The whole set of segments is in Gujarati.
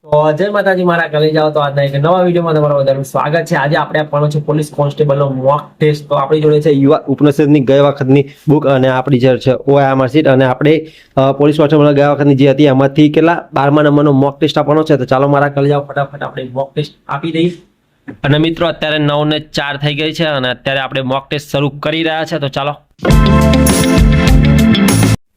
તો જય માતાજી મારા કલે જાઓ તો આજના એક નવા વિડીયોમાં તમારું બધાનું સ્વાગત છે। આજે આપણે આપવાનો છે પોલીસ કોન્સ્ટેબલનો મોક ટેસ્ટ। તો આપણી જોડે છે યુવા ઉપનિષદની ગયા વખતની બુક અને આપણી જે છે OMR શીટ અને આપણે પોલીસ કોન્સ્ટેબલ ગયા વખતની જે હતી એમાંથી કેટલા 12મા નંબરનો મોક ટેસ્ટ આપવાનો છે। તો ચાલો મારા કલે જાઓ ફટાફટ આપણે મોક ટેસ્ટ આપી દઈએ। અને મિત્રો અત્યારે 9:04 થઈ ગઈ છે અને અત્યારે આપણે મોક ટેસ્ટ શરૂ કરી રહ્યા છે। તો ચાલો।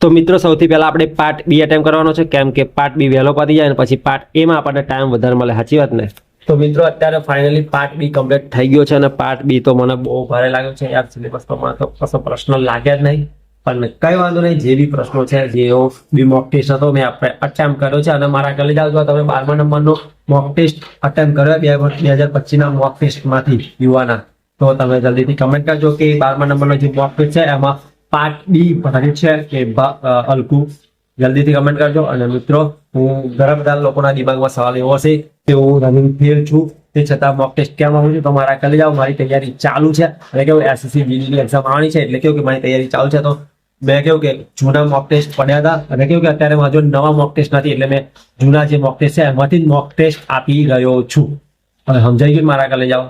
તો મિત્રો સૌથી પહેલા આપણે પાર્ટ બી અટેમ્પ કરવાનો છે, કેમ કે પાર્ટ બી વહેલો પતી જાય અને પછી પાર્ટ એ માં આપણને ટાઈમ વધારે મળે, સાચી વાત ને? તો મિત્રો અત્યારે ફાઇનલી પાર્ટ બી કમ્પ્લીટ થઈ ગયો છે અને પાર્ટ બી તો મને બહુ ભારે લાગ્યો છે યાર। સિલેબસ પ્રમાણે તો કશો પ્રશ્ન લાગ્યા જ નહીં, પણ કઈ વાંધો નહીં, જે બી પ્રશ્નો છે જેવો બી મોક ટેસ્ટ હતો મેં આપણે અટેમ્પ કર્યો છે। અને મારા કલે જાવ તમે 12મા નંબરનો મોક ટેસ્ટ અટેમ્પ કર્યો 2025ના મોક ટેસ્ટમાંથી યુવાના, તો તમે જલ્દીથી કમેન્ટ કરજો કે 12મા નંબરનો જે મોક ટેસ્ટ છે એમાં પાર્ટ બી ભરી છે કે હલકું, જલ્દીથી કમેન્ટ કરજો। અને મિત્રો હું ઘણા બધા લોકોના દિમાગમાં સવાલ એવો હશે કે હું રનિંગ ફેલ છું તે છતાં મોક ટેસ્ટ કેમ આવું છું, તો મારા કલે જાઓ, મારી તૈયારી ચાલુ છે। અને કેવું SSC ની એક્ઝામ આવવાની છે એટલે કેવું કે મારી તૈયારી ચાલુ છે। તો મેં કેવું કે જૂના મોક ટેસ્ટ પડ્યા હતા અને કેવું કે અત્યારે મારો નવા મોક ટેસ્ટ નથી એટલે મેં જૂના જે મોક ટેસ્ટ છે એમાંથી જ મોક ટેસ્ટ આપી રહ્યો છું। હવે સમજાઈ ગયું મારા કલે જાઓ,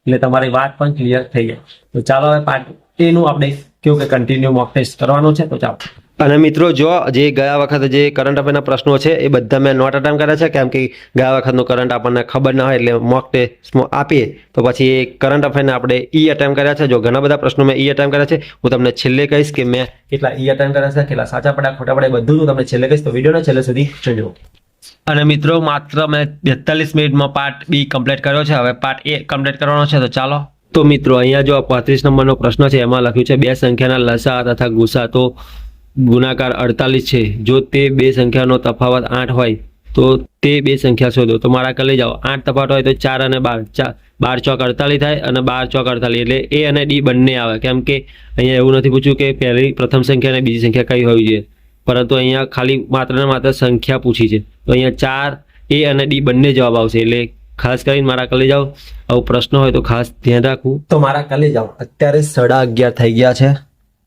એટલે તમારી વાત પણ ક્લિયર થઈ ગઈ। તો ચાલો હવે પાર્ટ એ નું આપણે કેવું કે કન્ટિન્યુ મોક ટેસ્ટ કરવાનો છે। તો ચાલો। અને મિત્રો જો જે ગયા વખતે જે કરંટ અફેરના પ્રશ્નો છે એ બધા મેં નોટ અટેમ્પ કર્યા છે, કેમ કે ગયા વખતનો કરંટ આપણને ખબર ના હોય એટલે મોક ટેસ્ટમાં આપીએ તો પછી એ કરંટ અફેરને આપણે ઈ અટેમ્પ કર્યા છે। જો ઘણા બધા પ્રશ્નો મેં ઈ અટેમ્પ કર્યા છે, હું તમને છેલ્લે કહીશ કે મેં કેટલા ઈ અટેમ્પ કર્યા છે, કેટલા સાચા પડ્યા ખોટા પડ્યા બધું હું તમને છેલ્લે કહીશ। તો વિડીયોને છેલ્લે સુધી જોજો। અને મિત્રો માત્ર મેં 42 મિનિટમાં પાર્ટ બી કમ્પ્લીટ કર્યો છે, હવે પાર્ટ એ કમ્પ્લીટ કરવાનો છે। તો ચાલો। તો મિત્રો અહીંયા જો 35 નંબરનો પ્રશ્ન છે એમાં લખ્યું છે બે સંખ્યાના લસા તથા ગુસા તો ગુણાકાર 48 છે, જો તે બે સંખ્યાનો તફાવત 8 હોય તો તે બે સંખ્યા શોધો। તો મારા કલે જાઓ, 8 તફાવત હોય તો 4 અને 12, 12 ચોક 48 થાય અને 12 ચોક 48 એટલે એ અને ડી બંને આવે, કેમ કે અહીંયા એવું નથી પૂછ્યું કે પ્રથમ સંખ્યા અને બીજી સંખ્યા કઈ હોવી જોઈએ, પરંતુ અહીંયા ખાલી માત્ર ને માત્ર સંખ્યા પૂછી છે। તો અહીંયા 4 એ અને ડી બંને જવાબ આવશે, એટલે ખાસ કરીને મારા કલે જાઓ આવો પ્રશ્ન હોય તો ખાસ ધ્યાન રાખવું। તો મારા કલે જાઓ અત્યારે 11:30 થઈ ગયા છે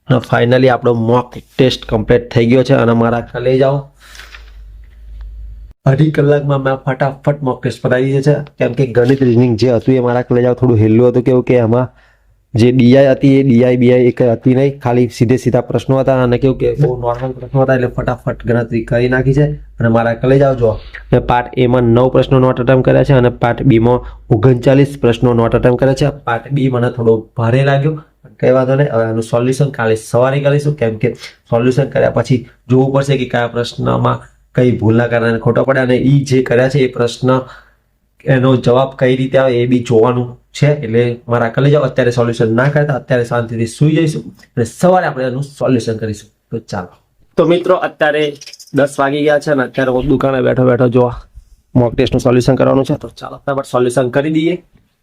અને ફાઇનલી આપણો મોક ટેસ્ટ કમ્પ્લીટ થઈ ગયો છે। અને મારા કલે જાઓ અઢી કલાકમાં મેં ફટાફટ મોક ટેસ્ટ પતાવી દીધો છે, કેમ કે ગણિત રીઝનિંગ જે હતું એ મારા કલે જાઓ થોડું હેલું હતું, કેવું કે એમાં જે ડીઆઈ હતી એ ડીઆઈ બીઆઈ એક હતી નહીં, ખાલી સીધા પ્રશ્નો હતા અને કેવું કે બહુ નોર્મલ પ્રશ્નો હતા એટલે ફટાફટ ગણતરી કરી નાખી છે। અને મારા કલે જાઓ જો મેં પાર્ટ એમાં 9 પ્રશ્નો નોટ અટેમ્પ કર્યા છે અને પાર્ટ બીમાં 39 પ્રશ્નો નોટ અટેમ્પ કર્યા છે। પાર્ટ બી મને થોડો ભારે લાગ્યો, કઈ વાંધો નહીં, હવે આનું સોલ્યુશન કાલે સવારે કરીશું, કેમ કે સોલ્યુશન કર્યા પછી જોવું પડશે કે કયા પ્રશ્નમાં કઈ ભૂલના કારણે ખોટો પડે અને એ જે કર્યા છે એ પ્રશ્ન એનો જવાબ કઈ રીતે આવે એ બી જોવાનું છે। એટલે મારા કલે જાઓ અત્યારે સોલ્યુશન ના કરતા અત્યારે શાંતિથી સુઈ જઈશું અને સવારે આપણે એનું સોલ્યુશન કરીશું। તો ચાલો। તો મિત્રો અત્યારે 10 વાગી ગયા છે અને અત્યારે હું દુકાને બેઠો જોવા મોક ટેસ્ટનું સોલ્યુશન કરવાનું છે। તો ચાલો ફટાફટ સોલ્યુશન કરી દઈએ।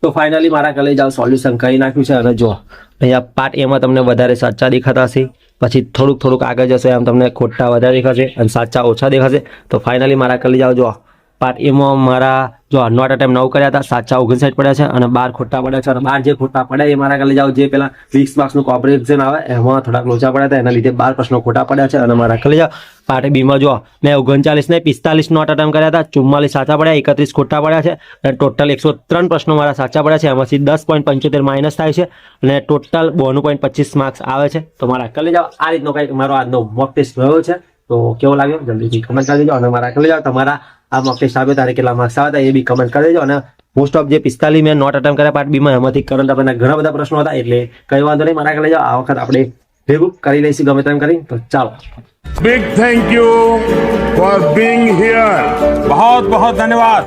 તો ફાઇનલી મારા કલે જાઓ સોલ્યુશન કરી નાખ્યું છે અને જો અહીંયા પાર્ટ એમાં તમને વધારે સાચા દેખાતા હશે, પછી થોડુંક આગળ જશે એમ તમને ખોટા વધારે દેખાશે અને સાચા ઓછા દેખાશે। તો ફાઇનલી મારા કલે જાઓ જો પાર્ટ એમાં મારા જો નોટ અટેમ્પ 9 કર્યા હતા, સાચા 59 પડ્યા છે અને 12 ખોટા પડ્યા છે। અને 12 જે ખોટા પડ્યા એ મારા કલે જાઓ જે પેલા 20 માર્ક્સનું કોમ્પ્રિહેન્શન આવે એમાં થોડાક લોચા પડ્યા હતા, એના લીધે 12 પ્રશ્નો ખોટા પડ્યા છે। અને મારા કલે જાઓ પાર્ટ બીમાં જો મેં 39 ને 45 નોટ અટેમ્પ કર્યા હતા, 44 સાચા પડ્યા, 31 ખોટા પડ્યા છે અને ટોટલ 103 પ્રશ્નો મારા સાચા પડ્યા છે, એમાંથી 10.75 માઇનસ થાય છે અને ટોટલ 92.25 માર્ક્સ આવે છે। તો મારા કલે જાઓ આ રીતનો કંઈક મારો આજનો મોક ટેસ્ટ રહ્યો છે। તો કેવો લાગ્યો જલ્દીથી કમેન્ટ કરી દેજો અને મારા કલે જાઓ તમારા આ મોક ટેસ્ટ આવ્યો તારે કેટલા માર્ક્સ આવ્યા હતા એ બી કમેન્ટ કરી દેજો। અને મોસ્ટ ઓફ જે 45 મેં નોટ અટેમ્પ કર્યા પાર્ટ બીમાં એમાંથી કરંટ અફેરના ઘણા બધા પ્રશ્નો હતા, એટલે કઈ વાંધો નહીં, મારા કલે જાઓ આ વખત આપણે ભેગું કરી લઈશું ગમે તેમ કરી। તો ચાલો, big thank you for being here. बहुत बहुत धन्यवाद।